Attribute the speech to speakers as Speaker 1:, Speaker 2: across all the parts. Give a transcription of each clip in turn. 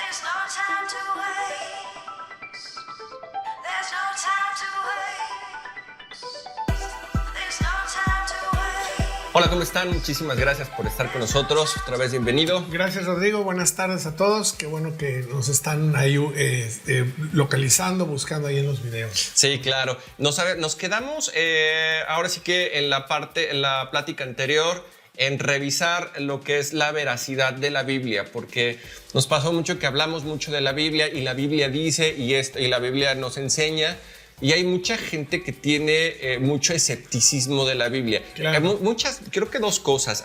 Speaker 1: There's no time to waste. There's no time to waste. There's no time to waste.
Speaker 2: Hola, ¿cómo están? Muchísimas gracias por estar con nosotros. Otra vez bienvenido.
Speaker 3: Gracias, Rodrigo. Buenas tardes a todos. Qué bueno que nos están ahí localizando, buscando ahí en los videos.
Speaker 2: Sí, claro. Nos quedamos ahora sí que en la plática anterior, en revisar lo que es la veracidad de la Biblia, porque nos pasó mucho que hablamos mucho de la Biblia y la Biblia dice y la Biblia nos enseña. Y hay mucha gente que tiene mucho escepticismo de la Biblia.
Speaker 3: Claro.
Speaker 2: Creo que dos cosas.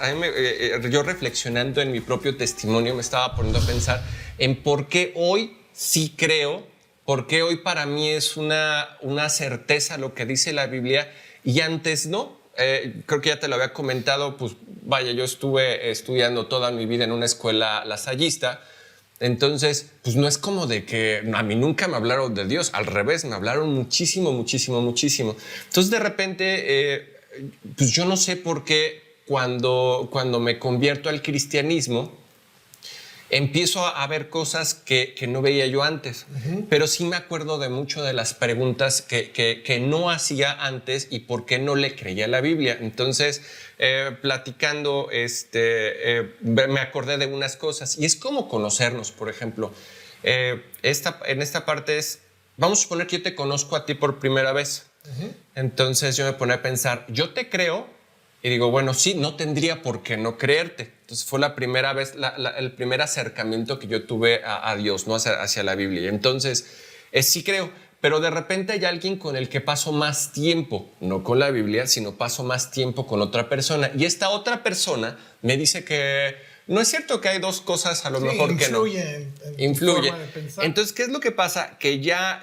Speaker 2: Yo reflexionando en mi propio testimonio me estaba poniendo a pensar en por qué hoy sí creo, por qué hoy para mí es una certeza lo que dice la Biblia y antes no. Creo que ya te lo había comentado, pues vaya, yo estuve estudiando toda mi vida en una escuela lasallista. Entonces, pues no es como de que a mí nunca me hablaron de Dios, al revés, me hablaron muchísimo, muchísimo, muchísimo. Entonces, de repente, pues yo no sé por qué cuando me convierto al cristianismo, empiezo a ver cosas que no veía yo antes, pero sí me acuerdo de mucho de las preguntas que no hacía antes y por qué no le creía a la Biblia. Entonces, platicando, me acordé de unas cosas y es como conocernos, por ejemplo. En esta parte es, vamos a suponer que yo te conozco a ti por primera vez. Entonces yo me ponía a pensar, yo te creo y digo, bueno, sí, no tendría por qué no creerte. Entonces fue la primera vez, el primer acercamiento que yo tuve a Dios, ¿no? hacia la Biblia. Entonces, sí creo, pero de repente hay alguien con el que paso más tiempo, no con la Biblia, sino paso más tiempo con otra persona. Y esta otra persona me dice que no es cierto, que hay dos cosas a lo mejor que no. Influye. Entonces, ¿qué es lo que pasa? Que ya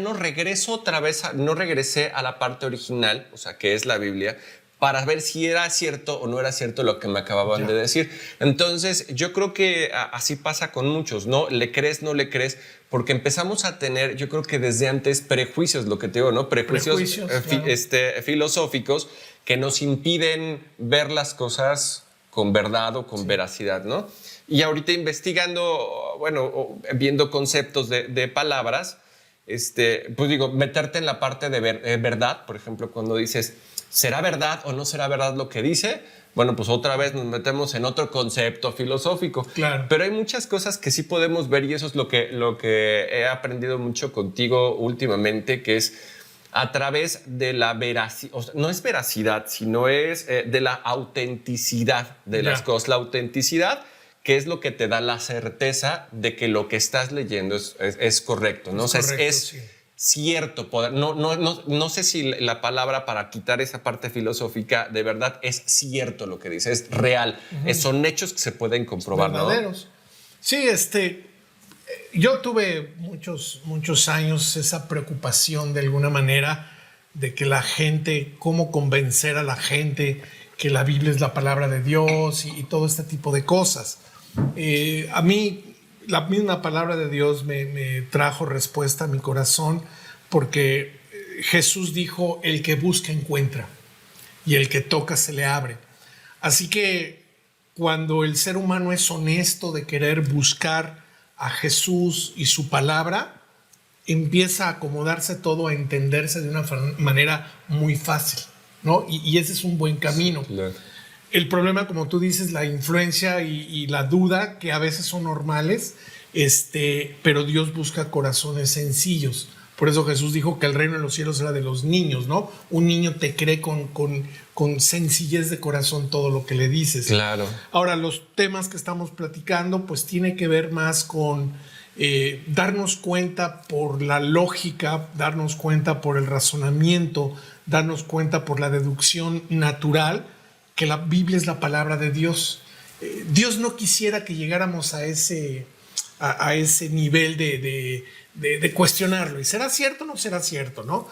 Speaker 2: no regreso otra vez, no regresé a la parte original, o sea, que es la Biblia, para ver si era cierto o no era cierto lo que me acababan de decir. Entonces, yo creo que así pasa con muchos, ¿no? Le crees, no le crees, porque empezamos a tener, yo creo que desde antes, prejuicios, lo que te digo, ¿no? Prejuicios claro. Filosóficos que nos impiden ver las cosas con verdad o con veracidad, ¿no? Y ahorita investigando, bueno, viendo conceptos de palabras, pues digo, meterte en la parte de verdad, por ejemplo, cuando dices, ¿será verdad o no será verdad lo que dice? Bueno, pues otra vez nos metemos en otro concepto filosófico. Claro. Pero hay muchas cosas que sí podemos ver y eso es lo que he aprendido mucho contigo últimamente, que es a través de la veracidad, o sea, no es veracidad, sino es de la autenticidad de las cosas. La autenticidad, que es lo que te da la certeza de que lo que estás leyendo es correcto, ¿no? Es cierto, no sé si la palabra para quitar esa parte filosófica de verdad es cierto lo que dice, es real, son hechos que se pueden comprobar,
Speaker 3: verdaderos. ¿No? Sí, yo tuve muchos años esa preocupación de alguna manera de que la gente, cómo convencer a la gente que la Biblia es la palabra de Dios y todo este tipo de cosas. A mí la misma palabra de Dios me trajo respuesta a mi corazón porque Jesús dijo, el que busca encuentra y el que toca se le abre. Así que cuando el ser humano es honesto de querer buscar a Jesús y su palabra, empieza a acomodarse todo, a entenderse de una manera muy fácil, ¿no? Y ese es un buen camino. Sí, claro. El problema, como tú dices, la influencia y la duda, que a veces son normales, pero Dios busca corazones sencillos. Por eso Jesús dijo que el reino de los cielos era de los niños, ¿no? Un niño te cree con sencillez de corazón todo lo que le dices.
Speaker 2: Claro.
Speaker 3: Ahora, los temas que estamos platicando, pues tiene que ver más con darnos cuenta por la lógica, darnos cuenta por el razonamiento, darnos cuenta por la deducción natural, que la Biblia es la palabra de Dios. Dios no quisiera que llegáramos a ese nivel de cuestionarlo. ¿Y será cierto o no será cierto? ¿No?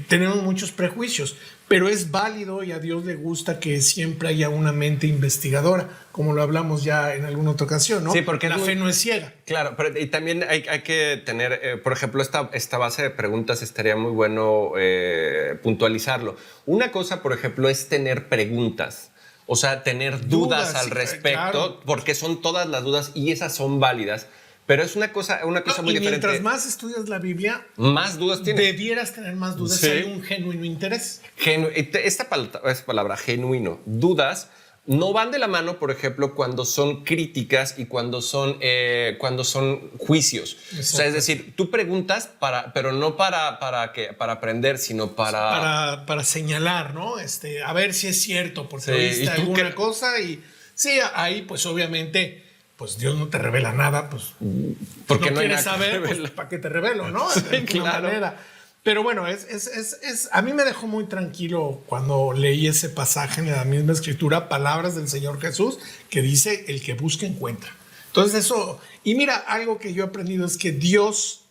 Speaker 3: Tenemos muchos prejuicios, pero es válido y a Dios le gusta que siempre haya una mente investigadora, como lo hablamos ya en alguna otra ocasión, ¿no?
Speaker 2: Sí, porque
Speaker 3: la fe no es ciega.
Speaker 2: Claro, pero y también hay que tener, por ejemplo, esta base de preguntas estaría muy bueno puntualizarlo. Una cosa, por ejemplo, es tener preguntas. O sea, tener dudas al respecto, claro, porque son todas las dudas y esas son válidas. Pero es una cosa muy
Speaker 3: y
Speaker 2: diferente.
Speaker 3: mientras más estudias la Biblia,
Speaker 2: Más dudas tienes.
Speaker 3: debieras tener más dudas
Speaker 2: Sí.
Speaker 3: si hay un genuino interés.
Speaker 2: Esta palabra, genuino, dudas, no van de la mano, por ejemplo, cuando son críticas y cuando son juicios. O sea, es decir, tú preguntas pero no para aprender, sino
Speaker 3: Para señalar, ¿no? A ver si es cierto, porque
Speaker 2: Sí,
Speaker 3: oíste
Speaker 2: ¿y tú
Speaker 3: alguna
Speaker 2: qué?
Speaker 3: cosa y sí, ahí pues obviamente pues Dios no te revela nada, pues
Speaker 2: Porque
Speaker 3: no
Speaker 2: no hay
Speaker 3: quieres
Speaker 2: nada que
Speaker 3: saber, pues
Speaker 2: revelar.
Speaker 3: para qué te revelo, ¿no?
Speaker 2: Sí,
Speaker 3: De alguna
Speaker 2: claro.
Speaker 3: manera. Pero bueno, a mí me dejó muy tranquilo cuando leí ese pasaje en la misma escritura, palabras del Señor Jesús, que dice, el que busca encuentra. Entonces eso, y mira, algo que yo he aprendido es que Dios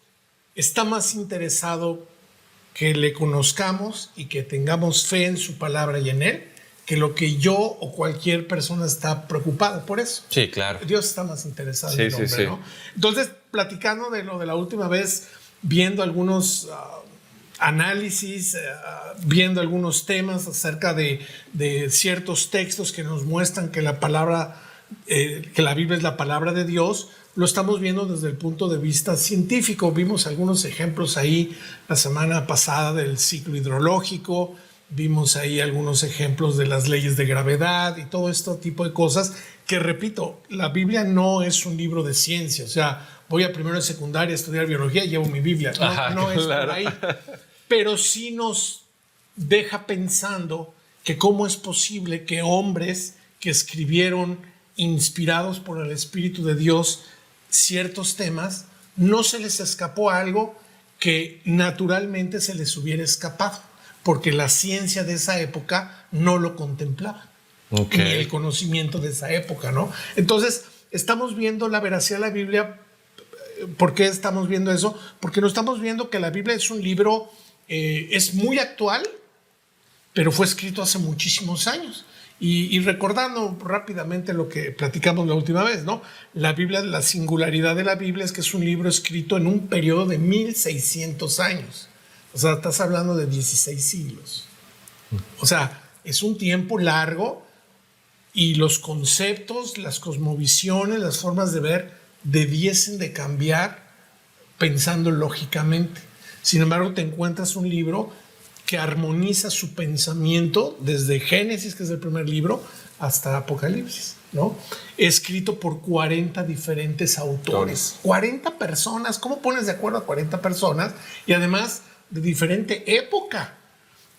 Speaker 3: está más interesado que le conozcamos y que tengamos fe en su palabra y en él, que lo que yo o cualquier persona está preocupado por eso.
Speaker 2: Sí, claro.
Speaker 3: Dios está más interesado
Speaker 2: Sí,
Speaker 3: en el hombre,
Speaker 2: sí.
Speaker 3: ¿no? Entonces, platicando de lo de la última vez, viendo algunos análisis, viendo algunos temas acerca de ciertos textos que nos muestran que la palabra, que la Biblia es la palabra de Dios, lo estamos viendo desde el punto de vista científico. Vimos algunos ejemplos ahí la semana pasada del ciclo hidrológico, vimos ahí algunos ejemplos de las leyes de gravedad y todo este tipo de cosas que, repito, la Biblia no es un libro de ciencia. O sea, voy a primero de secundaria a estudiar biología y llevo mi Biblia. No,
Speaker 2: Ajá,
Speaker 3: no es
Speaker 2: claro.
Speaker 3: por ahí. Pero sí nos deja pensando que cómo es posible que hombres que escribieron inspirados por el Espíritu de Dios ciertos temas, no se les escapó algo que naturalmente se les hubiera escapado, porque la ciencia de esa época no lo contemplaba,
Speaker 2: Ok.
Speaker 3: ni el conocimiento de esa época, ¿no? Entonces, estamos viendo la veracidad de la Biblia. ¿Por qué estamos viendo eso? Porque no estamos viendo que la Biblia es un libro, es muy actual, pero fue escrito hace muchísimos años. Y recordando rápidamente lo que platicamos la última vez, ¿no? La Biblia, la singularidad de la Biblia es que es un libro escrito en un periodo de 1600 años. O sea, estás hablando de 16 siglos. O sea, es un tiempo largo y los conceptos, las cosmovisiones, las formas de ver debiesen de cambiar pensando lógicamente. Sin embargo, te encuentras un libro que armoniza su pensamiento desde Génesis, que es el primer libro, hasta Apocalipsis, ¿no? Escrito por 40 diferentes autores. 40 personas. ¿Cómo pones de acuerdo a 40 personas? Y además de diferente época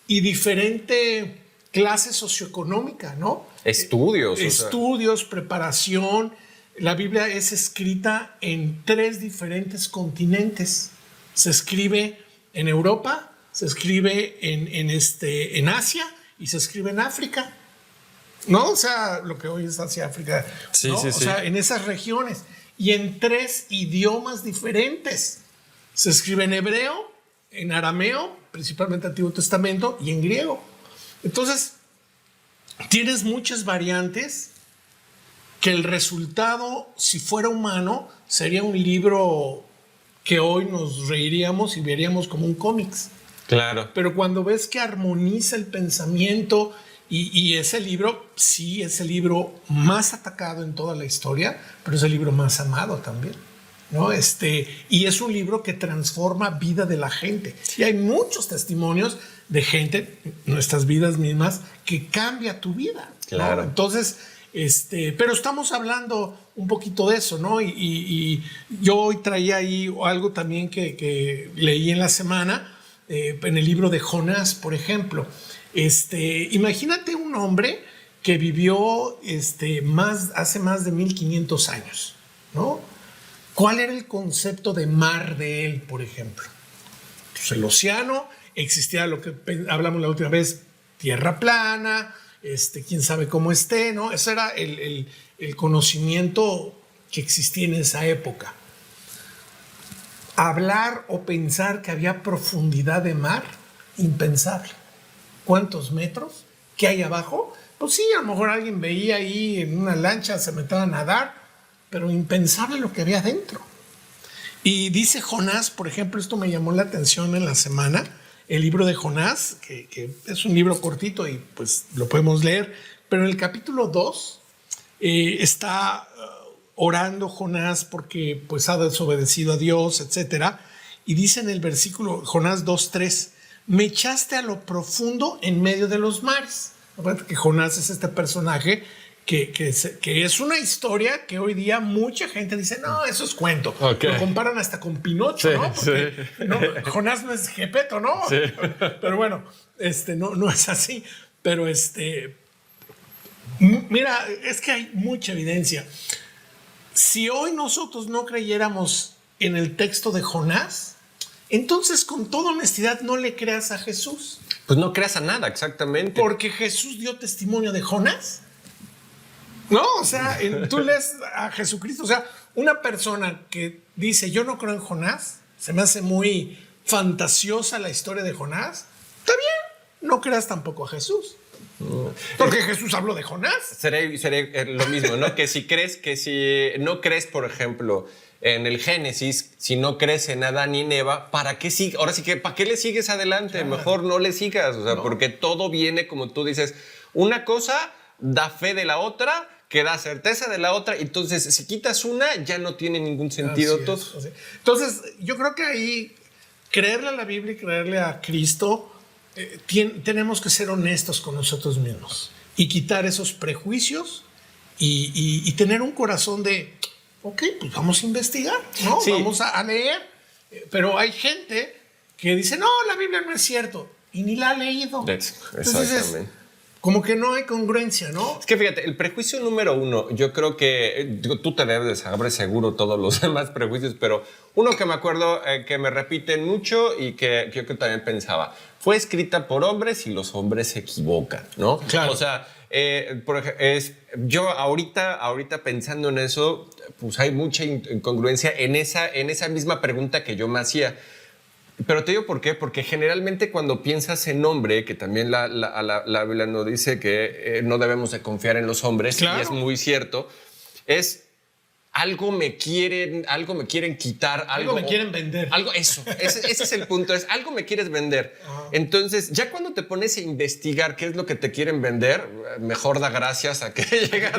Speaker 3: y diferente clase socioeconómica, ¿no?
Speaker 2: Estudios.
Speaker 3: Estudios, preparación. La Biblia es escrita en 3 diferentes continentes. Se escribe en Europa, se escribe en Asia y se escribe en África, ¿no? O sea, lo que hoy es Asia, África,
Speaker 2: Sí,
Speaker 3: ¿no?
Speaker 2: sí,
Speaker 3: O
Speaker 2: sí.
Speaker 3: sea, en esas regiones y en 3 idiomas diferentes. Se escribe en hebreo, en arameo, principalmente Antiguo Testamento, y en griego. Entonces, tienes muchas variantes que el resultado, si fuera humano, sería un libro que hoy nos reiríamos y veríamos como un cómics.
Speaker 2: Claro.
Speaker 3: Pero cuando ves que armoniza el pensamiento y ese libro, sí, es el libro más atacado en toda la historia, pero es el libro más amado también, ¿no? Y es un libro que transforma vida de la gente. Y hay muchos testimonios de gente, nuestras vidas mismas, que cambia tu vida, ¿no?
Speaker 2: Claro.
Speaker 3: Entonces, pero estamos hablando un poquito de eso, ¿no? Y yo hoy traía ahí algo también que leí en la semana, en el libro de Jonás, por ejemplo. Imagínate un hombre que vivió hace más de 1500 años, ¿no? ¿Cuál era el concepto de mar de él, por ejemplo? Pues el océano, existía lo que hablamos la última vez, tierra plana, quién sabe cómo esté, ¿no? Ese era el conocimiento que existía en esa época. Hablar o pensar que había profundidad de mar, impensable. ¿Cuántos metros? ¿Qué hay abajo? Pues sí, a lo mejor alguien veía ahí en una lancha, se metía a nadar, pero impensable lo que había dentro. Y dice Jonás, por ejemplo, esto me llamó la atención en la semana, el libro de Jonás, que es un libro cortito y pues lo podemos leer, pero en el capítulo 2 está orando Jonás porque pues ha desobedecido a Dios, etcétera. Y dice en el versículo Jonás 2:3, me echaste a lo profundo en medio de los mares. Acuérdate que Jonás es este personaje que es una historia que hoy día mucha gente dice, no, eso es cuento.
Speaker 2: Okay.
Speaker 3: Lo comparan hasta con Pinocho,
Speaker 2: Sí,
Speaker 3: ¿no? Porque,
Speaker 2: sí.
Speaker 3: no, Jonás no es Gepeto, ¿no?
Speaker 2: Sí.
Speaker 3: Pero bueno, no es así. Pero mira, es que hay mucha evidencia. Si hoy nosotros no creyéramos en el texto de Jonás, entonces con toda honestidad no le creas a Jesús.
Speaker 2: Pues no creas a nada, exactamente.
Speaker 3: Porque Jesús dio testimonio de Jonás. No, o sea, tú lees a Jesucristo, o sea, una persona que dice yo no creo en Jonás, se me hace muy fantasiosa la historia de Jonás, está bien, no creas tampoco a Jesús. Porque Jesús habló de Jonás.
Speaker 2: Seré lo mismo, ¿no? Que si no crees, por ejemplo, en el Génesis, si no crees en Adán y en Eva, ¿para qué sigue? Ahora sí que, ¿para qué le sigues adelante? Claro. Mejor no le sigas, o sea, no. Porque todo viene, como tú dices, una cosa da fe de la otra, que da certeza de la otra, entonces si quitas una, ya no tiene ningún sentido todo.
Speaker 3: Entonces, yo creo que ahí creerle a la Biblia y creerle a Cristo, tenemos que ser honestos con nosotros mismos y quitar esos prejuicios y tener un corazón de, ok, pues vamos a investigar, ¿no? Sí. Vamos a leer. Pero hay gente que dice, no, la Biblia no es cierto, y ni la ha leído.
Speaker 2: Exactamente.
Speaker 3: Como que no hay congruencia, ¿no?
Speaker 2: Es que fíjate, el prejuicio número uno, yo creo que tú te debes de saber seguro todos los demás prejuicios, pero uno que me acuerdo que me repiten mucho y que yo también pensaba, fue escrita por hombres y los hombres se equivocan, ¿no?
Speaker 3: Claro.
Speaker 2: O sea, yo ahorita pensando en eso, pues hay mucha incongruencia en esa misma pregunta que yo me hacía. Pero te digo por qué, porque generalmente cuando piensas en hombre, que también la Biblia nos dice que no debemos de confiar en los hombres, claro. Y es muy cierto, es algo me quieren quitar.
Speaker 3: Algo me quieren vender.
Speaker 2: Ese es el punto, es algo me quieres vender. Uh-huh. Entonces, ya cuando te pones a investigar qué es lo que te quieren vender, mejor da gracias a que llega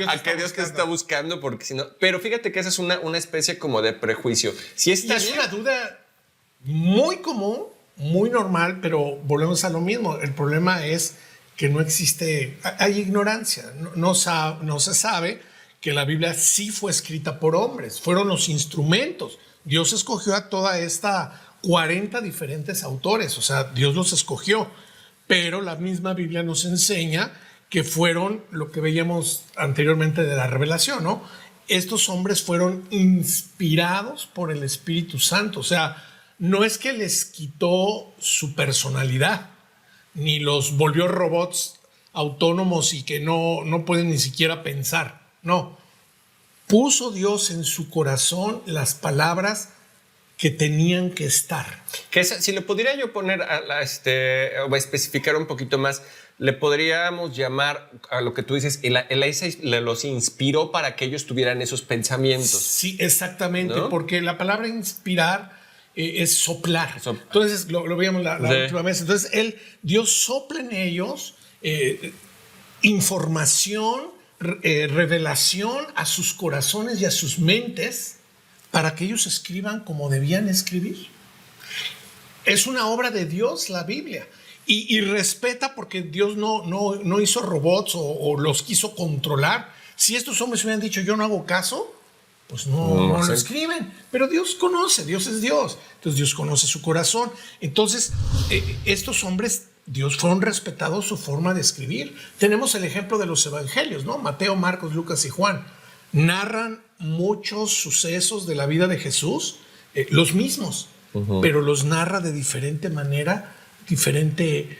Speaker 2: a que Dios te está buscando, porque si no... Pero fíjate que esa es una especie como de prejuicio. Si es
Speaker 3: una duda muy común, muy normal, pero volvemos a lo mismo. El problema es que no existe, hay ignorancia. No se sabe que la Biblia sí fue escrita por hombres, fueron los instrumentos. Dios escogió a toda esta 40 diferentes autores, o sea, Dios los escogió, pero la misma Biblia nos enseña que fueron lo que veíamos anteriormente de la revelación, ¿no? Estos hombres fueron inspirados por el Espíritu Santo, o sea, no es que les quitó su personalidad, ni los volvió robots autónomos y que no pueden ni siquiera pensar. No. Puso Dios en su corazón las palabras que tenían que estar.
Speaker 2: Que si lo pudiera yo poner, o especificar un poquito más, le podríamos llamar a lo que tú dices, los inspiró para que ellos tuvieran esos pensamientos.
Speaker 3: Sí, exactamente, ¿no? Porque la palabra inspirar es soplar. Entonces, lo veíamos la última vez. Entonces, Dios sopla en ellos información, revelación a sus corazones y a sus mentes para que ellos escriban como debían escribir. Es una obra de Dios la Biblia. Y respeta porque Dios no hizo robots o los quiso controlar. Si estos hombres hubieran dicho yo no hago caso, pues no lo escriben. Pero Dios conoce, Dios es Dios. Entonces Dios conoce su corazón. Entonces estos hombres, Dios fueron respetados su forma de escribir. Tenemos el ejemplo de los evangelios, ¿no? Mateo, Marcos, Lucas y Juan. Narran muchos sucesos de la vida de Jesús, los mismos, pero los narra de diferente manera, diferente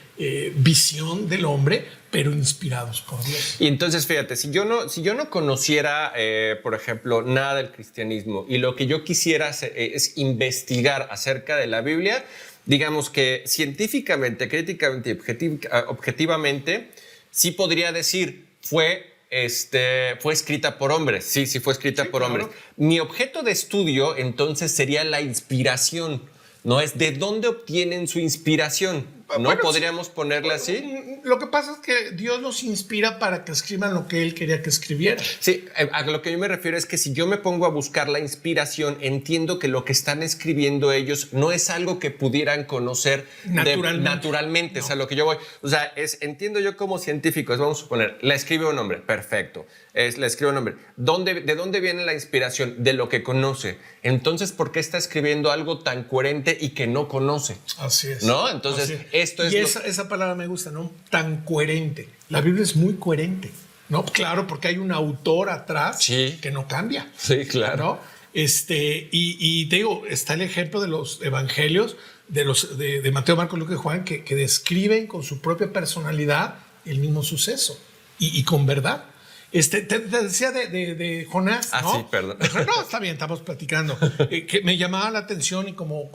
Speaker 3: visión del hombre, pero inspirados por Dios.
Speaker 2: Y entonces, fíjate, si yo no conociera, por ejemplo, nada del cristianismo y lo que yo quisiera es investigar acerca de la Biblia, digamos que científicamente, críticamente y objetivamente, sí podría decir, fue escrita por hombres. Sí, fue escrita por hombres. Mi objeto de estudio, entonces, sería la inspiración. ¿No? Es de dónde obtienen su inspiración. ¿no?
Speaker 3: Bueno,
Speaker 2: ¿Podríamos ponerle así?
Speaker 3: Lo que pasa es que Dios los inspira para que escriban lo que Él quería que escribieran.
Speaker 2: Sí, a lo que yo me refiero es que si yo me pongo a buscar la inspiración, entiendo que lo que están escribiendo ellos no es algo que pudieran conocer naturalmente.
Speaker 3: No.
Speaker 2: Es a lo que yo voy. O sea, entiendo yo como científico, vamos a suponer, la escribe un hombre, perfecto. La escribe un hombre. ¿De dónde viene la inspiración? De lo que conoce. Entonces, ¿por qué está escribiendo algo tan coherente y que no conoce?
Speaker 3: Así es.
Speaker 2: ¿No? Entonces,
Speaker 3: Así es.
Speaker 2: esto es...
Speaker 3: Y esa palabra me gusta, ¿no? Tan coherente. La Biblia es muy coherente, ¿no? Claro, porque hay un autor atrás
Speaker 2: Sí.
Speaker 3: que no cambia.
Speaker 2: Sí, claro.
Speaker 3: ¿No? Y te digo, está el ejemplo de los evangelios de Mateo, Marcos, Lucas y Juan que describen con su propia personalidad el mismo suceso y con verdad. Te decía de Jonás, ¿no?
Speaker 2: Sí, perdón.
Speaker 3: No, está bien, estamos platicando. Que me llamaba la atención y como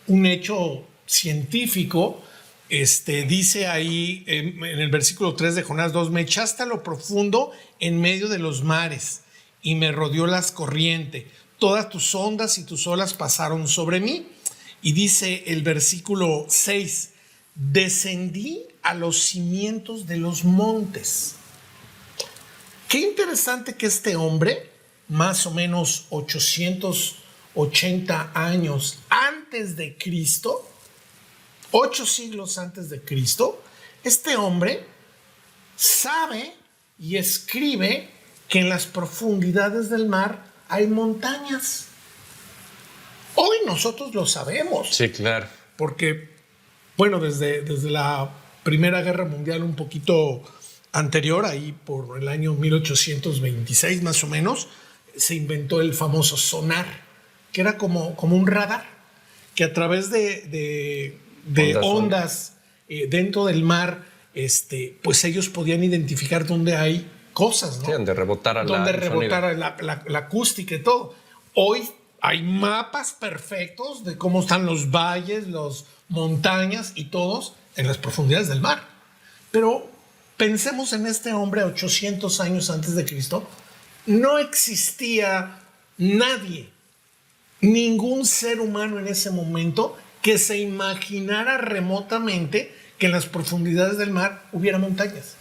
Speaker 3: un hecho científico, dice ahí en el versículo 3 de Jonás 2, me echaste a lo profundo en medio de los mares y me rodeó las corrientes. Todas tus ondas y tus olas pasaron sobre mí. Y dice el versículo 6, descendí a los cimientos de los montes. Qué interesante que este hombre, más o menos 880 años antes de Cristo, 8 siglos antes de Cristo, este hombre sabe y escribe que en las profundidades del mar hay montañas. Hoy nosotros lo sabemos.
Speaker 2: Sí, claro.
Speaker 3: Porque, bueno, desde la Primera Guerra Mundial, un poquito anterior, ahí por el año 1826 más o menos, se inventó el famoso sonar, que era como un radar, que a través de ondas dentro del mar, pues ellos podían identificar dónde hay cosas, ¿no?
Speaker 2: Sí, donde rebotara
Speaker 3: la acústica y todo. Hoy hay mapas perfectos de cómo están los valles, las montañas y todos en las profundidades del mar. Pero pensemos en este hombre 800 años antes de Cristo. No existía nadie, ningún ser humano en ese momento que se imaginara remotamente que en las profundidades del mar hubiera montañas.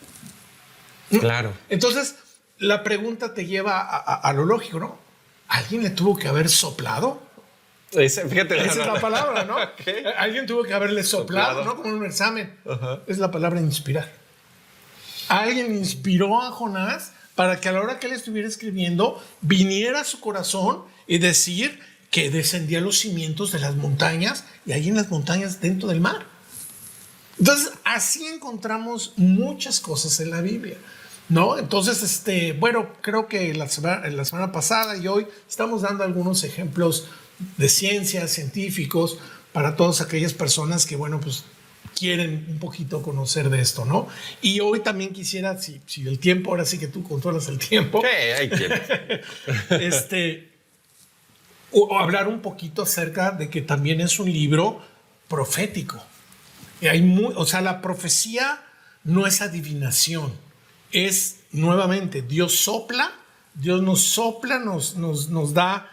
Speaker 2: Claro.
Speaker 3: Entonces, la pregunta te lleva a lo lógico, ¿no? ¿Alguien le tuvo que haber soplado?
Speaker 2: Fíjate,
Speaker 3: Esa es la palabra, ¿no?
Speaker 2: Okay.
Speaker 3: Alguien tuvo que haberle soplado, ¿no? Como en un examen. Es la palabra inspirar. Alguien inspiró a Jonás para que a la hora que él estuviera escribiendo viniera a su corazón y decir que descendía a los cimientos de las montañas y ahí en las montañas dentro del mar. Entonces, así encontramos muchas cosas en la Biblia, ¿no? Entonces, bueno, creo que la semana pasada y hoy estamos dando algunos ejemplos de ciencia, científicos, para todas aquellas personas que, bueno, pues quieren un poquito conocer de esto, ¿no? Y hoy también quisiera, si el tiempo, ahora sí que tú controlas el tiempo.
Speaker 2: Sí, hay tiempo.
Speaker 3: O hablar un poquito acerca de que también es un libro profético. O sea, la profecía no es adivinación, es nuevamente Dios sopla, Dios nos sopla, nos da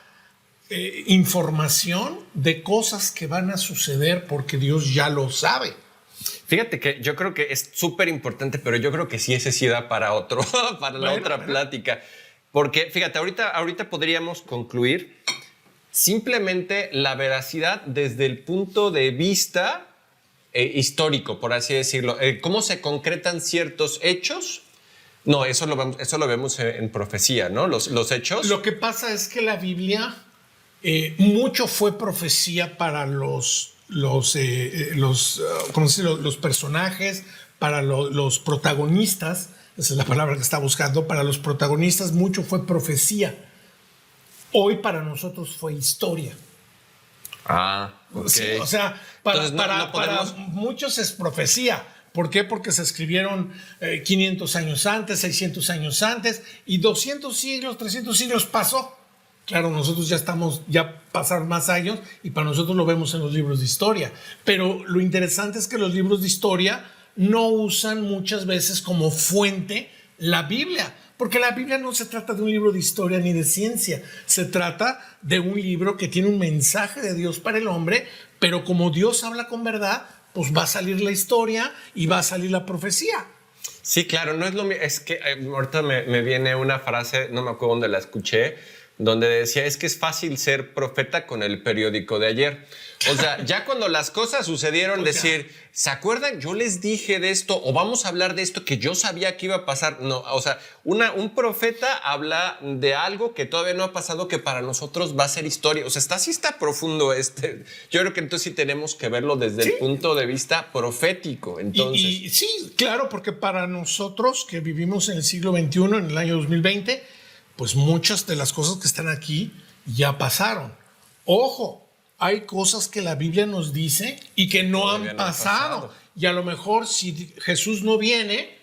Speaker 3: información de cosas que van a suceder porque Dios ya lo sabe.
Speaker 2: Fíjate que yo creo que es súper importante, pero yo creo que sí, ese sí da para la otra plática. Porque fíjate, ahorita podríamos concluir simplemente la veracidad desde el punto de vista histórico, por así decirlo. ¿Cómo se concretan ciertos hechos? No, eso lo vemos en profecía, ¿no? Los hechos.
Speaker 3: Lo que pasa es que la Biblia mucho fue profecía para los personajes, para los protagonistas. Esa es la palabra que está buscando. Para los protagonistas mucho fue profecía. Hoy para nosotros fue historia.
Speaker 2: Ok.
Speaker 3: Sí, o sea, para
Speaker 2: podemos...
Speaker 3: muchos es profecía. ¿Por qué? Porque se escribieron 500 años antes, 600 años antes, y 200 siglos, 300 siglos pasó. Claro, nosotros ya pasaron más años y para nosotros lo vemos en los libros de historia. Pero lo interesante es que los libros de historia no usan muchas veces como fuente la Biblia. Porque la Biblia no se trata de un libro de historia ni de ciencia. Se trata de un libro que tiene un mensaje de Dios para el hombre, pero como Dios habla con verdad, pues va a salir la historia y va a salir la profecía.
Speaker 2: Sí, claro, no es lo mismo. Es que ahorita me viene una frase, no me acuerdo dónde la escuché, donde decía, es que es fácil ser profeta con el periódico de ayer. O sea, ya cuando las cosas sucedieron, decir, ¿se acuerdan? Yo les dije de esto, o vamos a hablar de esto que yo sabía que iba a pasar. No, o sea, un profeta habla de algo que todavía no ha pasado, que para nosotros va a ser historia. O sea, sí está profundo Yo creo que entonces sí tenemos que verlo desde el punto de vista profético. Entonces.
Speaker 3: Y sí, claro, porque para nosotros que vivimos en el siglo XXI, en el año 2020, pues muchas de las cosas que están aquí ya pasaron. Ojo, hay cosas que la Biblia nos dice y que no han pasado. Y a lo mejor si Jesús no viene,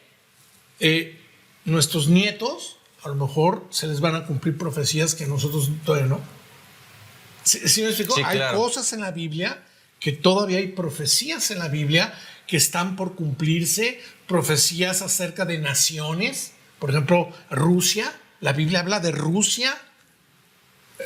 Speaker 3: nuestros nietos, a lo mejor se les van a cumplir profecías que nosotros todavía no. ¿Sí me explico?
Speaker 2: Sí, claro.
Speaker 3: Hay cosas en la Biblia que todavía hay profecías en la Biblia que están por cumplirse, profecías acerca de naciones. Por ejemplo, Rusia. La Biblia habla de Rusia.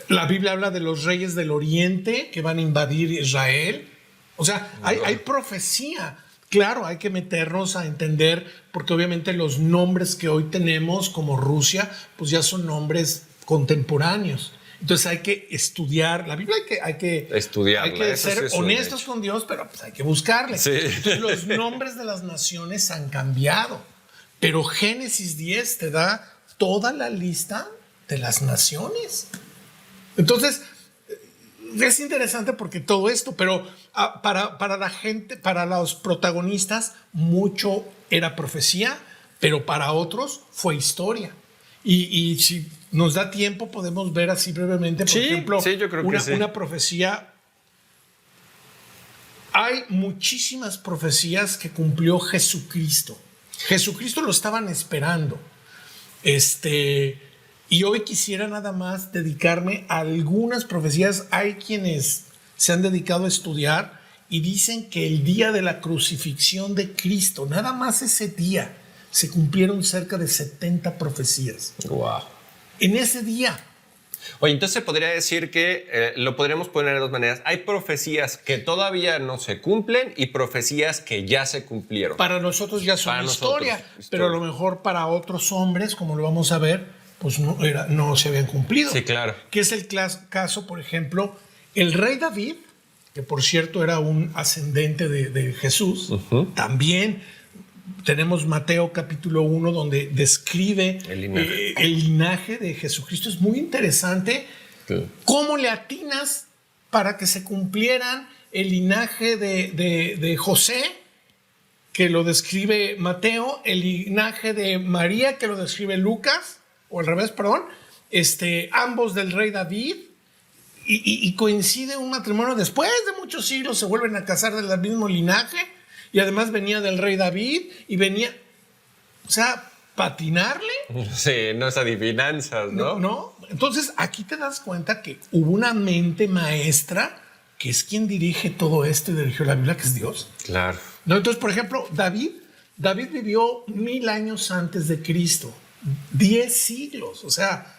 Speaker 3: La Biblia habla de los reyes del Oriente que van a invadir Israel. O sea, hay profecía. Claro, hay que meternos a entender, porque obviamente los nombres que hoy tenemos como Rusia, pues ya son nombres contemporáneos. Entonces hay que estudiar. La Biblia hay que estudiarla. Hay que ser honestos con Dios, pero pues hay que buscarle.
Speaker 2: Sí.
Speaker 3: Entonces, los nombres de las naciones han cambiado. Pero Génesis 10 te da toda la lista de las naciones. Entonces, es interesante porque todo esto, pero para la gente, para los protagonistas, mucho era profecía, pero para otros fue historia. Y si nos da tiempo, podemos ver así brevemente, por ejemplo,
Speaker 2: yo creo que
Speaker 3: una profecía. Hay muchísimas profecías que cumplió Jesucristo. Jesucristo lo estaban esperando. Y hoy quisiera nada más dedicarme a algunas profecías. Hay quienes se han dedicado a estudiar y dicen que el día de la crucifixión de Cristo, nada más ese día, se cumplieron cerca de 70 profecías.
Speaker 2: Wow.
Speaker 3: En ese día.
Speaker 2: Oye, entonces se podría decir que lo podríamos poner de dos maneras. Hay profecías que todavía no se cumplen y profecías que ya se cumplieron.
Speaker 3: Para nosotros ya son historia, pero a lo mejor para otros hombres, como lo vamos a ver, pues no se habían cumplido.
Speaker 2: Sí, claro.
Speaker 3: Que es el caso, por ejemplo, el rey David, que por cierto era un ascendente de Jesús, también tenemos Mateo capítulo 1 donde describe el linaje de Jesucristo. Es muy interesante cómo le atinas para que se cumplieran el linaje de José, que lo describe Mateo, el linaje de María, que lo describe Lucas, o al revés, perdón, ambos del rey David, y coincide un matrimonio después de muchos siglos, se vuelven a casar del mismo linaje, y además venía del rey David, y venía, o sea, patinarle.
Speaker 2: Sí, no es adivinanzas, ¿no?
Speaker 3: No, entonces aquí te das cuenta que hubo una mente maestra que es quien dirige todo esto y dirigió la Biblia, que es Dios.
Speaker 2: Claro.
Speaker 3: No, entonces, por ejemplo, David vivió 1000 años antes de Cristo. 10 siglos, o sea,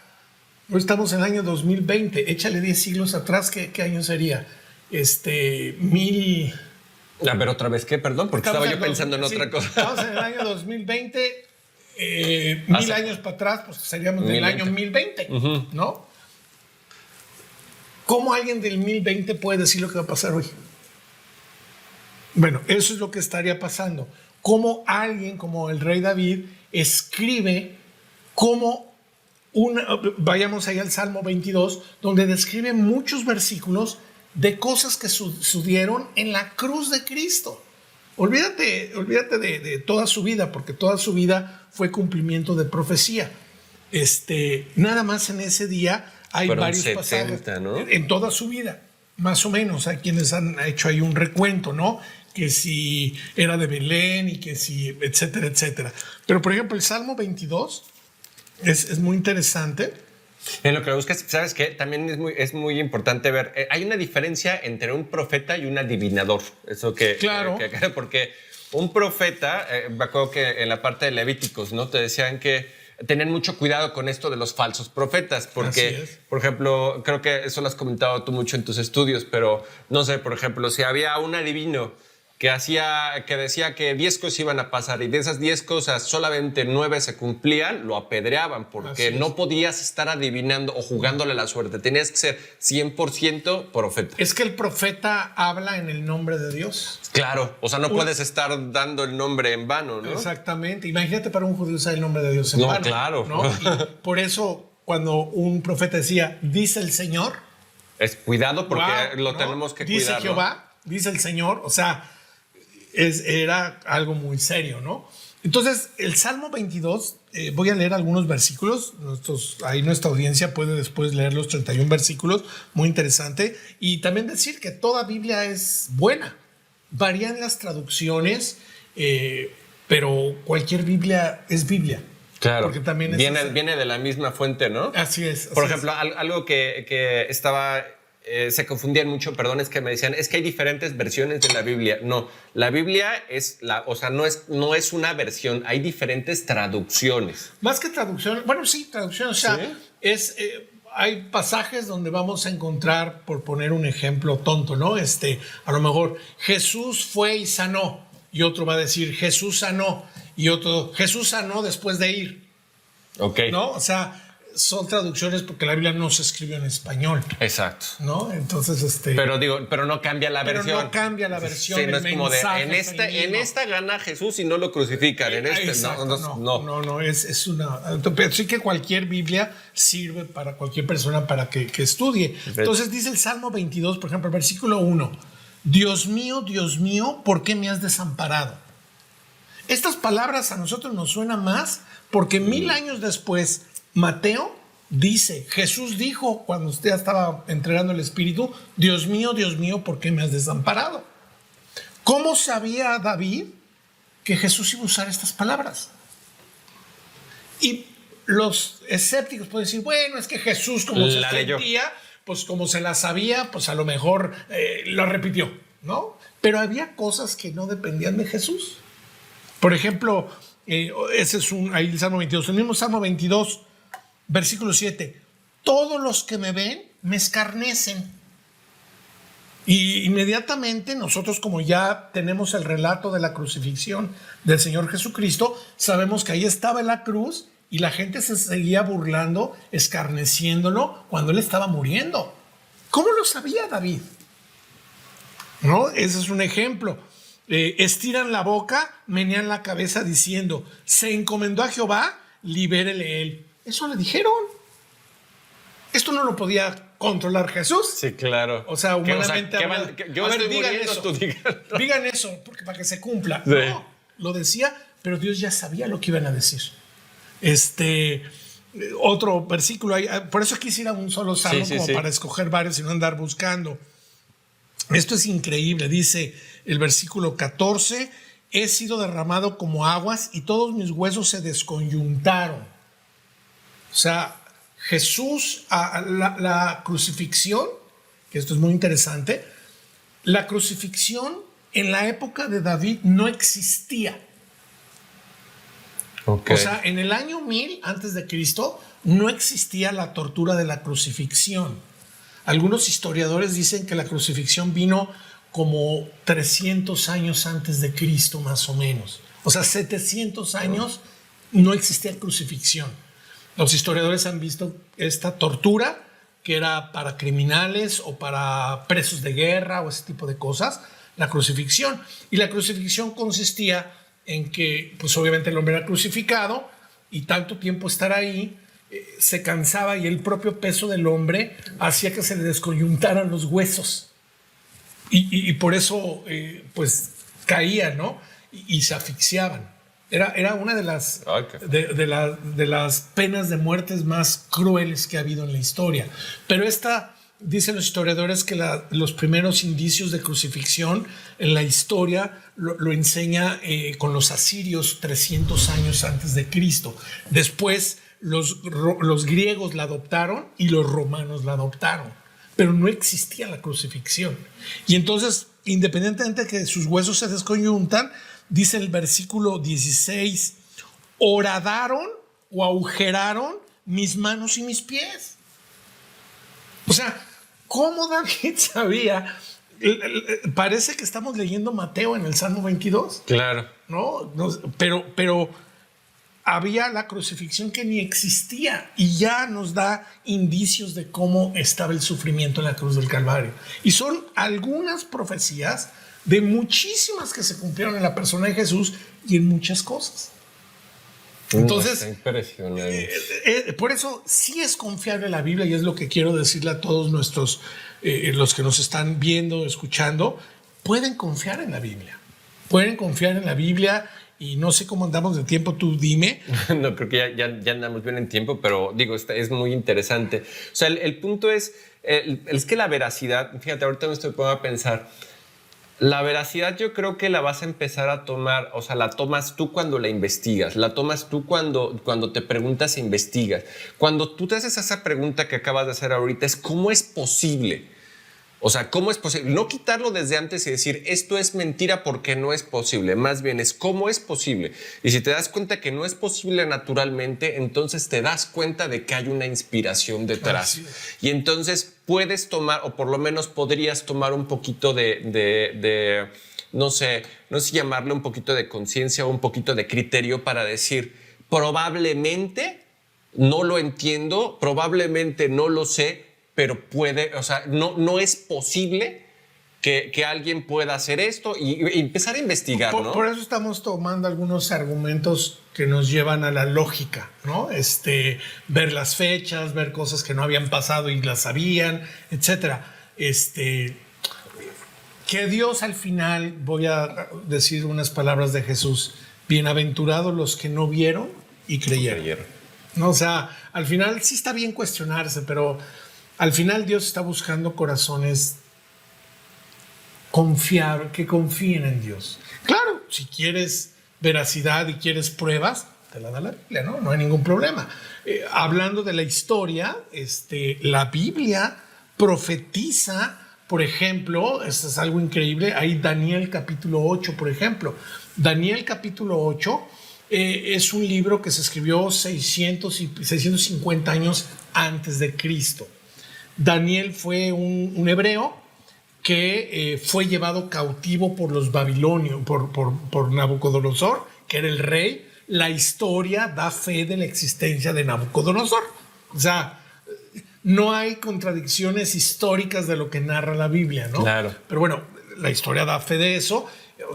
Speaker 3: hoy estamos en el año 2020, échale 10 siglos atrás, ¿qué año sería? 1000...
Speaker 2: A ver, otra vez, ¿qué? Perdón, porque estaba yo pensando en otra cosa.
Speaker 3: Estamos en el año 2020, 1000 años para atrás, pues seríamos del año 1020, ¿no? ¿Cómo alguien del 1020 puede decir lo que va a pasar hoy? Bueno, eso es lo que estaría pasando. ¿Cómo alguien como el rey David escribe como vayamos ahí al Salmo 22, donde describe muchos versículos de cosas que sucedieron en la cruz de Cristo? Olvídate de toda su vida, porque toda su vida fue cumplimiento de profecía. Nada más en ese día hay varios
Speaker 2: 70,
Speaker 3: pasajes,
Speaker 2: ¿no?
Speaker 3: En toda su vida, más o menos. Hay quienes han hecho ahí un recuento, ¿no? Que si era de Belén y que si, etcétera, etcétera. Pero, por ejemplo, el Salmo 22 es muy interesante.
Speaker 2: En lo que lo buscas, ¿sabes qué? También es muy importante ver. Hay una diferencia entre un profeta y un adivinador. Eso que...
Speaker 3: Claro.
Speaker 2: Porque un profeta, me acuerdo que en la parte de Levíticos, ¿no? Te decían que tener mucho cuidado con esto de los falsos profetas, porque, por ejemplo, creo que eso lo has comentado tú mucho en tus estudios, pero no sé, por ejemplo, si había un adivino que decía que 10 cosas iban a pasar y de esas 10 cosas solamente 9 se cumplían, lo apedreaban porque no podías estar adivinando o jugándole la suerte. Tenías que ser 100% profeta.
Speaker 3: Es que el profeta habla en el nombre de Dios.
Speaker 2: Claro, o sea, no puedes estar dando el nombre en vano, ¿no?
Speaker 3: Exactamente. Imagínate para un judío usar el nombre de Dios en vano.
Speaker 2: Claro.
Speaker 3: ¿No? Y por eso, cuando un profeta decía, dice el Señor.
Speaker 2: Es cuidado porque lo
Speaker 3: ¿no?
Speaker 2: tenemos que
Speaker 3: dice
Speaker 2: cuidar.
Speaker 3: Dice Jehová, ¿no? Dice el Señor. O sea, era algo muy serio, ¿no? Entonces, el Salmo 22, voy a leer algunos versículos. Ahí nuestra audiencia puede después leer los 31 versículos. Muy interesante. Y también decir que toda Biblia es buena. Varían las traducciones, pero cualquier Biblia es Biblia.
Speaker 2: Claro,
Speaker 3: porque también
Speaker 2: viene de la misma fuente, ¿no?
Speaker 3: Así es.
Speaker 2: Por ejemplo, algo que estaba... se confundían mucho, perdón, es que me decían, es que hay diferentes versiones de la Biblia. No, la Biblia no es una versión, hay diferentes traducciones.
Speaker 3: Más que traducción, bueno, sí, traducción, o sea, ¿sí? Hay pasajes donde vamos a encontrar, por poner un ejemplo tonto, ¿no? A lo mejor Jesús fue y sanó, y otro va a decir Jesús sanó, y otro Jesús sanó después de ir.
Speaker 2: Ok.
Speaker 3: ¿No? O sea, son traducciones porque la Biblia no se escribió en español.
Speaker 2: Exacto.
Speaker 3: ¿No? Entonces,
Speaker 2: pero no cambia la versión.
Speaker 3: Pero no cambia la versión.
Speaker 2: Sí, no es como de, en esta gana Jesús y no lo crucifican.
Speaker 3: Exacto, no, es una... Sí que cualquier Biblia sirve para cualquier persona para que estudie. Entonces dice el Salmo 22, por ejemplo, el versículo 1. Dios mío, ¿por qué me has desamparado? Estas palabras a nosotros nos suenan más porque 1000 años después Mateo dice, Jesús dijo cuando usted estaba entregando el Espíritu, Dios mío, ¿por qué me has desamparado? ¿Cómo sabía David que Jesús iba a usar estas palabras? Y los escépticos pueden decir, bueno, es que Jesús como se sentía, pues como se la sabía, pues a lo mejor lo repitió, ¿no? Pero había cosas que no dependían de Jesús. Por ejemplo, ese es ahí el Salmo 22, el mismo Salmo 22, versículo 7. Todos los que me ven me escarnecen. Y inmediatamente nosotros, como ya tenemos el relato de la crucifixión del Señor Jesucristo, sabemos que ahí estaba en la cruz y la gente se seguía burlando, escarneciéndolo cuando él estaba muriendo. ¿Cómo lo sabía David? ¿No? Ese es un ejemplo. Estiran la boca, menean la cabeza diciendo, se encomendó a Jehová, libérele él. Eso le dijeron. Esto no lo podía controlar Jesús.
Speaker 2: Sí, claro.
Speaker 3: O sea, humanamente.
Speaker 2: Yo estoy muriendo, tú díganlo.
Speaker 3: Digan eso, porque para que se cumpla.
Speaker 2: Sí.
Speaker 3: No, lo decía, pero Dios ya sabía lo que iban a decir. Otro versículo, por eso quisiera un solo salmo para escoger varios y no andar buscando. Esto es increíble, dice el versículo 14, he sido derramado como aguas y todos mis huesos se desconyuntaron. O sea, Jesús, la crucifixión, que esto es muy interesante, la crucifixión en la época de David no existía.
Speaker 2: Okay.
Speaker 3: O sea, en el año 1000 antes de Cristo no existía la tortura de la crucifixión. Algunos historiadores dicen que la crucifixión vino como 300 años antes de Cristo, más o menos. O sea, 700 años no existía crucifixión. Los historiadores han visto esta tortura, que era para criminales o para presos de guerra o ese tipo de cosas, la crucifixión. Y la crucifixión consistía en que, pues obviamente el hombre era crucificado y tanto tiempo estar ahí, se cansaba y el propio peso del hombre hacía que se le descoyuntaran los huesos y por eso pues caían, ¿no? Y se asfixiaban. Era una de las, de las penas de muertes más crueles que ha habido en la historia. Pero dicen los historiadores que los primeros indicios de crucifixión en la historia lo enseña con los asirios 300 años antes de Cristo. Después los griegos la adoptaron y los romanos la adoptaron, pero no existía la crucifixión. Y entonces, independientemente de que sus huesos se desconyuntan, dice el versículo 16, horadaron o agujeraron mis manos y mis pies. O sea, ¿cómo David sabía Parece que estamos leyendo Mateo en el Salmo 22,
Speaker 2: Claro.
Speaker 3: ¿no? Pero había la crucifixión que ni existía y ya nos da indicios de cómo estaba el sufrimiento en la cruz del Calvario. Y son algunas profecías de muchísimas que se cumplieron en la persona de Jesús y en muchas cosas. Entonces,
Speaker 2: Está impresionante.
Speaker 3: por eso sí es confiable la Biblia y es lo que quiero decirle a todos nuestros, los que nos están viendo, escuchando, pueden confiar en la Biblia. Pueden confiar en la Biblia y no sé cómo andamos de tiempo, tú dime.
Speaker 2: No, creo que ya andamos bien en tiempo, pero digo, es muy interesante. O sea, el punto es que la veracidad, fíjate, ahorita me estoy poniendo a pensar, la veracidad yo creo que la vas a empezar a tomar, o sea, la tomas tú cuando la investigas, la tomas tú cuando te preguntas e investigas. Cuando tú te haces esa pregunta que acabas de hacer ahorita es ¿cómo es posible? O sea, ¿cómo es posible? No quitarlo desde antes y decir esto es mentira porque no es posible. Más bien es cómo es posible. Y si te das cuenta que no es posible naturalmente, entonces te das cuenta de que hay una inspiración detrás. Y entonces puedes tomar, o por lo menos podrías tomar un poquito de no sé si llamarle un poquito de conciencia o un poquito de criterio para decir, probablemente no lo entiendo, probablemente no lo sé, pero puede, o sea, no es posible que alguien pueda hacer esto y empezar a investigar, ¿no?
Speaker 3: Por eso estamos tomando algunos argumentos que nos llevan a la lógica, ¿no? Ver las fechas, ver cosas que no habían pasado y las sabían, etcétera. Que Dios al final, voy a decir unas palabras de Jesús, bienaventurados los que no vieron y creyeron. ¿No? O sea, al final sí está bien cuestionarse, pero al final Dios está buscando corazones que confíen en Dios. Claro, si quieres veracidad y quieres pruebas, te la da la Biblia, ¿no? No hay ningún problema. Hablando de la historia, la Biblia profetiza, por ejemplo, esto es algo increíble, hay Daniel capítulo 8, por ejemplo. Daniel capítulo 8 es un libro que se escribió 650 años antes de Cristo. Daniel fue un hebreo que fue llevado cautivo por los babilonios, por Nabucodonosor, que era el rey. La historia da fe de la existencia de Nabucodonosor. O sea, no hay contradicciones históricas de lo que narra la Biblia, ¿no?
Speaker 2: Claro.
Speaker 3: Pero bueno, la historia da fe de eso,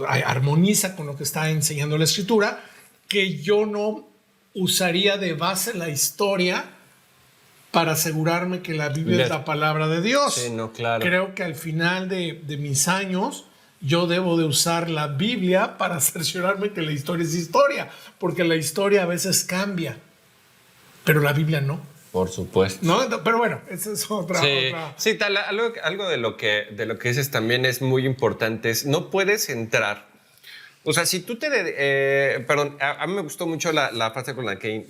Speaker 3: armoniza con lo que está enseñando la Escritura, que yo no usaría de base la historia para asegurarme que la Biblia es la palabra de Dios.
Speaker 2: Sí, no, claro.
Speaker 3: Creo que al final de mis años yo debo de usar la Biblia para cerciorarme que la historia es historia, porque la historia a veces cambia, pero la Biblia no.
Speaker 2: Por supuesto.
Speaker 3: No, pero bueno, esa es otra.
Speaker 2: Sí, algo de lo que dices también es muy importante, es no puedes entrar. O sea, si tú perdón, a mí me gustó mucho la frase con la que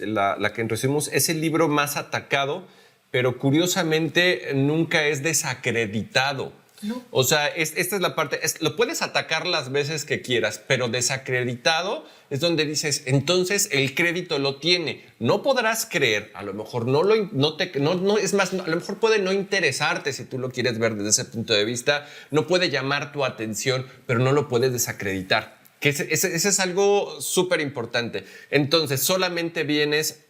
Speaker 2: introducimos, es el libro más atacado, pero curiosamente nunca es desacreditado.
Speaker 3: No.
Speaker 2: O sea, esta es la parte, lo puedes atacar las veces que quieras, pero desacreditado es donde dices, entonces el crédito lo tiene. No podrás creer, a lo mejor es más, a lo mejor puede no interesarte si tú lo quieres ver desde ese punto de vista, no puede llamar tu atención, pero no lo puedes desacreditar. Que ese es algo súper importante. Entonces, solamente vienes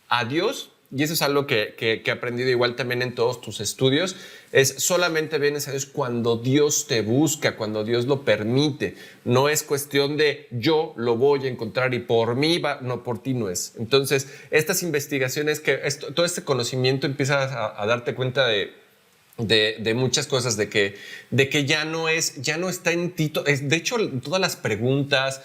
Speaker 2: a Dios, y eso es algo que he aprendido igual también en todos tus estudios, es solamente vienes a Dios cuando Dios te busca, cuando Dios lo permite. No es cuestión de yo lo voy a encontrar y por mí va, no, por ti no es. Entonces, estas investigaciones, todo este conocimiento empiezas a darte cuenta de muchas cosas, de que ya no está en ti. De hecho, todas las preguntas,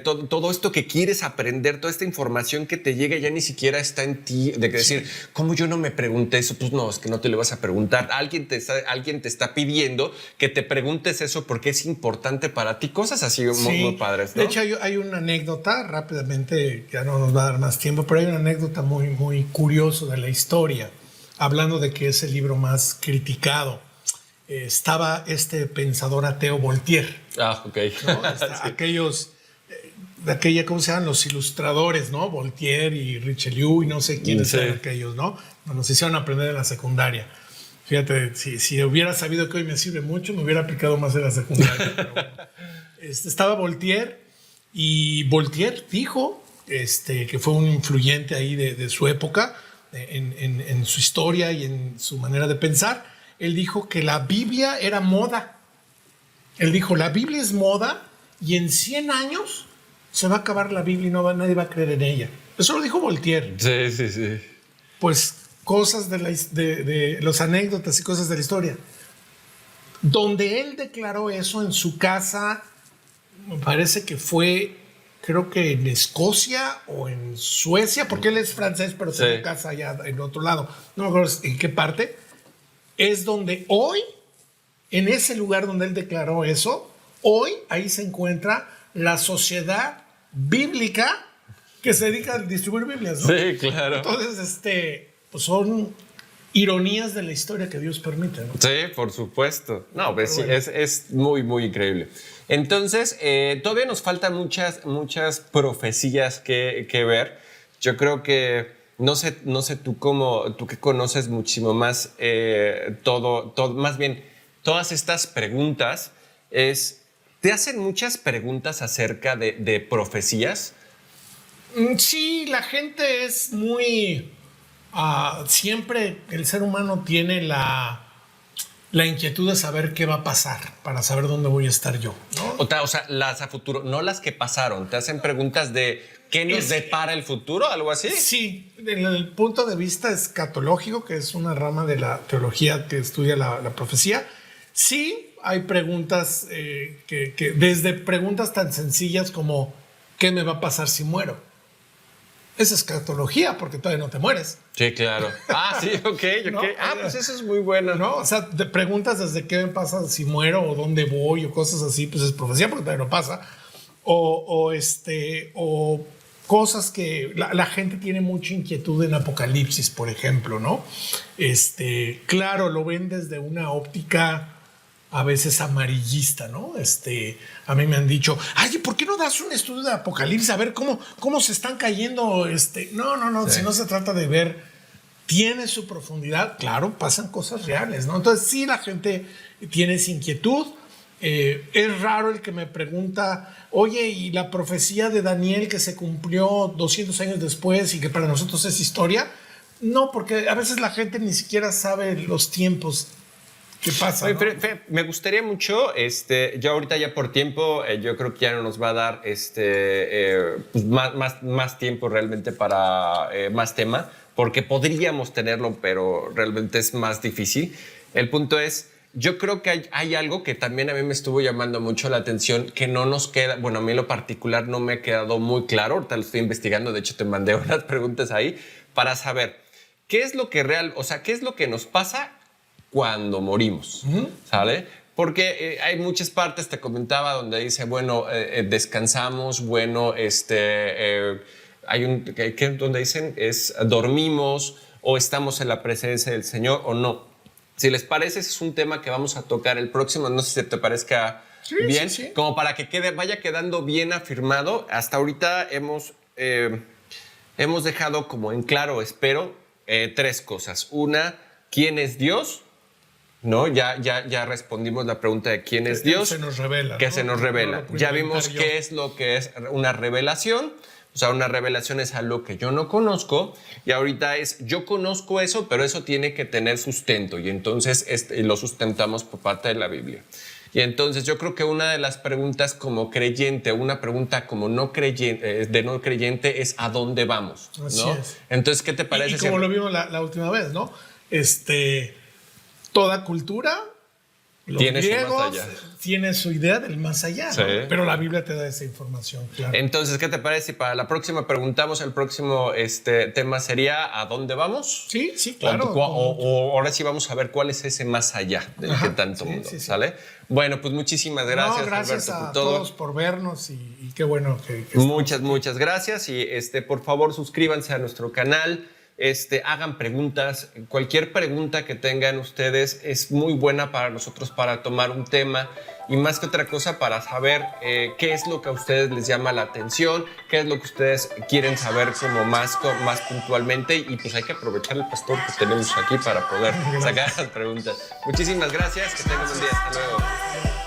Speaker 2: todo esto que quieres aprender, toda esta información que te llega ya ni siquiera está en ti, de que decir, ¿cómo yo no me pregunté eso? Pues no, es que no te lo vas a preguntar. Alguien te está pidiendo que te preguntes eso porque es importante para ti. Cosas así muy padres, ¿no?
Speaker 3: De hecho, hay una anécdota, rápidamente, ya no nos va a dar más tiempo, pero hay una anécdota muy, muy curiosa de la historia. Hablando de que es el libro más criticado, estaba este pensador ateo Voltaire.
Speaker 2: Ah, ok.
Speaker 3: ¿No? Aquellos, ¿cómo se llaman? Los ilustradores, ¿no? Voltaire y Richelieu y no sé quiénes eran aquellos, ¿no? Nos hicieron aprender en la secundaria. Fíjate, si hubiera sabido que hoy me sirve mucho, me hubiera aplicado más en la secundaria. Pero bueno. Estaba Voltaire y Voltaire dijo que fue un influyente ahí de su época, en su historia y en su manera de pensar. Él dijo que la Biblia era moda. Él dijo, la Biblia es moda y en 100 años se va a acabar la Biblia y nadie va a creer en ella. Eso lo dijo Voltaire.
Speaker 2: Sí.
Speaker 3: Pues cosas de los anécdotas y cosas de la historia. Donde él declaró eso en su casa, me parece que fue, creo que en Escocia o en Suecia, porque él es francés, pero tiene casa allá en otro lado. No me acuerdo en qué parte. Es donde hoy, en ese lugar donde él declaró eso, hoy ahí se encuentra la sociedad bíblica que se dedica a distribuir Biblias, ¿no?
Speaker 2: Sí, claro.
Speaker 3: Entonces, pues son ironías de la historia que Dios permite, ¿no?
Speaker 2: Sí, por supuesto. No, pues sí, es muy, muy increíble. Entonces, todavía nos faltan muchas profecías que ver. Yo creo que, no sé tú que conoces muchísimo más más bien, todas estas preguntas, ¿te hacen muchas preguntas acerca de profecías?
Speaker 3: Sí, la gente es muy... siempre el ser humano tiene la inquietud de saber qué va a pasar, para saber dónde voy a estar yo, ¿no?
Speaker 2: O sea, las a futuro, no las que pasaron. ¿Te hacen preguntas de qué nos depara el futuro? ¿Algo así?
Speaker 3: Sí, desde el punto de vista escatológico, que es una rama de la teología que estudia la profecía, sí hay preguntas que desde preguntas tan sencillas como ¿qué me va a pasar si muero? Es escatología, porque todavía no te mueres.
Speaker 2: Sí, claro. Sí, ok.
Speaker 3: ¿No?
Speaker 2: Pues eso es muy bueno.
Speaker 3: ¿No? O sea, te preguntas desde qué me pasa si muero o dónde voy o cosas así, pues es profecía porque todavía no pasa. O cosas que la gente tiene mucha inquietud en Apocalipsis, por ejemplo, ¿no? Claro, lo ven desde una óptica a veces amarillista, ¿no? A mí me han dicho, ay, ¿por qué no das un estudio de Apocalipsis? A ver cómo se están cayendo. No,
Speaker 2: Sí.
Speaker 3: si no se trata de ver, tiene su profundidad, claro, pasan cosas reales, ¿no? Entonces sí, la gente tiene esa inquietud. Es raro el que me pregunta, oye, ¿y la profecía de Daniel que se cumplió 200 años después y que para nosotros es historia? No, porque a veces la gente ni siquiera sabe los tiempos. ¿Qué pasa?
Speaker 2: Oye,
Speaker 3: ¿no?
Speaker 2: Fe, me gustaría mucho, yo ahorita ya por tiempo, yo creo que ya no nos va a dar pues más tiempo realmente para más tema, porque podríamos tenerlo, pero realmente es más difícil. El punto es, yo creo que hay algo que también a mí me estuvo llamando mucho la atención, que no nos queda, bueno, a mí en lo particular no me ha quedado muy claro, ahorita lo estoy investigando, de hecho te mandé unas preguntas ahí, para saber qué es lo que qué es lo que nos pasa cuando morimos, ¿sale? Porque hay muchas partes, te comentaba, donde dice, bueno, descansamos, bueno, hay donde dicen dormimos o estamos en la presencia del Señor o no. Si les parece, ese es un tema que vamos a tocar el próximo, no sé si te parezca bien,
Speaker 3: sí.
Speaker 2: como para que vaya quedando bien afirmado. Hasta ahorita hemos dejado como en claro, espero, tres cosas. Una, ¿quién es Dios? ¿No? Ya respondimos la pregunta de quién es Dios.
Speaker 3: Se nos revela.
Speaker 2: Que
Speaker 3: ¿no?
Speaker 2: se nos revela.
Speaker 3: No
Speaker 2: Ya vimos qué es lo que es una revelación. O sea, una revelación es algo que yo no conozco. Y ahorita yo conozco eso, pero eso tiene que tener sustento. Y entonces lo sustentamos por parte de la Biblia. Y entonces yo creo que una de las preguntas como creyente, una pregunta como no creyente es ¿a dónde vamos? ¿no?
Speaker 3: Así es.
Speaker 2: Entonces, ¿qué te parece?
Speaker 3: Y como lo vimos la última vez, ¿no? Toda cultura, los
Speaker 2: tiene
Speaker 3: griegos,
Speaker 2: su más allá.
Speaker 3: Tiene su idea del más allá,
Speaker 2: Sí.
Speaker 3: ¿no? Pero la Biblia te da esa información, claro.
Speaker 2: Entonces, ¿qué te parece si para la próxima preguntamos, el próximo tema sería ¿a dónde vamos?
Speaker 3: Sí, claro.
Speaker 2: O ahora sí vamos a ver cuál es ese más allá del que tanto mundo,
Speaker 3: sí.
Speaker 2: ¿sale? Bueno, pues muchísimas gracias,
Speaker 3: No, gracias
Speaker 2: Alberto,
Speaker 3: a
Speaker 2: por todo.
Speaker 3: todos por vernos y qué bueno que
Speaker 2: Muchas gracias y por favor suscríbanse a nuestro canal. hagan preguntas. Cualquier pregunta que tengan ustedes es muy buena para nosotros para tomar un tema y más que otra cosa para saber qué es lo que a ustedes les llama la atención, qué es lo que ustedes quieren saber como más puntualmente y pues hay que aprovechar el pastor que tenemos aquí para poder sacar las preguntas. Muchísimas gracias, que tengan un día. Hasta luego.